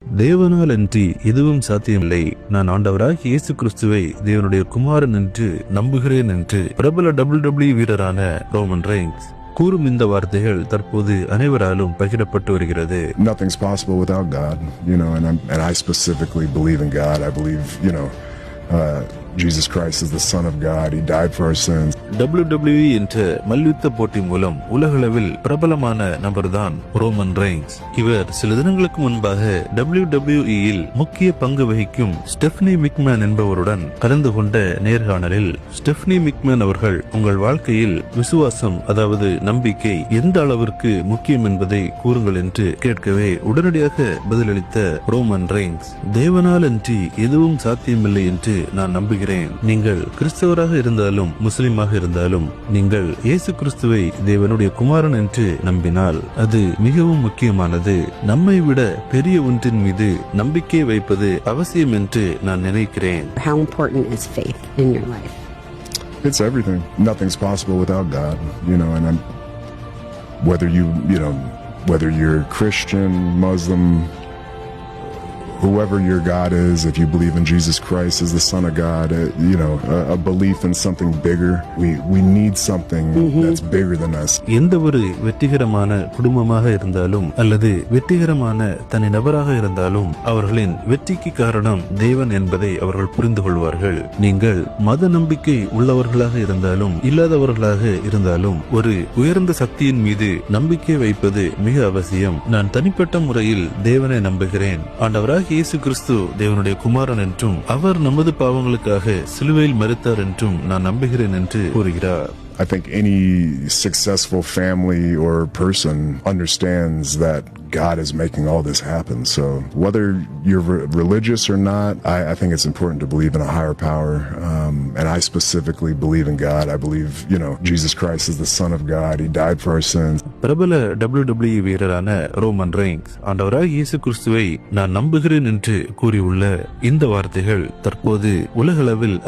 தேவனால் அன்றி எதுவும் சாத்தியமில்லை. நான் ஆண்டவராக இயேசு கிறிஸ்துவை தேவனுடைய குமாரன் என்று நம்புகிறேன் என்று பிரபல WWE வீரரான ரோமன் ரெய்ன்ஸ் கூறும் இந்த வார்த்தைகள் தற்போது அனைவராலும் பகிரப்பட்டு வருகிறது. Nothing's possible without God, and I specifically believe in God. I believe, Jesus Christ is the Son of God. He died for our sins. WWE என்ற மல்யுத்த போட்டி மூலம் உலகளவில் பிரபலமான நபர்தான் ரோமன் ரெய்ன்ஸ். இவர் சில தினங்களுக்கு முன்பாக WWE முக்கிய பங்கு வகிக்கும் ஸ்டெஃப்னி மிக்மேன் என்பவருடன் கலந்து கொண்ட நேர்காணலில் ஸ்டெஃப்னி மிக்மேன் அவர்கள் உங்கள் வாழ்க்கையில் விசுவாசம் அதாவது நம்பிக்கை எந்த அளவிற்கு முக்கியம் என்பதை கூறுங்கள் என்று கேட்கவே உடனடியாக பதிலளித்த ரோமன் ரெய்ன்ஸ், தேவனால் அன்றி எதுவும் சாத்தியமில்லை என்று நான் நம்புகிறேன். நீங்கள் கிறிஸ்தவராக இருந்தாலும் முஸ்லிமாக இருந்தாலும் நீங்கள் இயேசு கிறிஸ்துவை தேவனுடைய குமாரன் என்று நம்பினால் அது மிகவும் முக்கியமானது. நம்மை விட பெரிய ஒன்றின் மீது நம்பிக்கை வைப்பது அவசியம் என்று நான் நினைக்கிறேன். How important is faith in your life? It's everything. Nothing's possible without God, and whether you're Christian, Muslim, whoever your God is, if you believe in Jesus Christ as the Son of God, a belief in something bigger. We need something that's bigger than us. எந்த ஒரு வெற்றிகரமான குடும்பமாக இருந்தாலும் அல்லது வெற்றிகரமான தனி நபராக இருந்தாலும் அவர்களின் வெற்றிக்கு காரணம் தேவன் என்பதை அவர்கள் புரிந்து கொள்வார்கள். நீங்கள் மத நம்பிக்கை உள்ளவர்களாக இருந்தாலும் இல்லாதவர்களாக இருந்தாலும் ஒரு உயர்ந்த சக்தியின் மீது நம்பிக்கை வைப்பது மிக அவசியம். நான் தனிப்பட்ட முறையில் தேவனை நம்புகிறேன். ஆண்டவராக இயேசு கிறிஸ்து தேவனுடைய குமாரன் என்றும் அவர் நமது பாவங்களுக்காக சிலுவையில் மரித்தார் என்றும் நான் நம்புகிறேன் என்று கூறுகிறார். I think any successful family or person understands that God is making all this happen. So whether you're religious or not, I think it's important to believe in a higher power. And I specifically believe in God. I believe, Jesus Christ is the Son of God. He died for our sins. பிரபல WWE வீரரான Roman reigns ஆண்டவராக இயேசு கிறிஸ்துவை நான் நம்புகிறேன் என்று கூறியுள்ள இந்த வார்த்தைகள் தற்போது உலகளவில்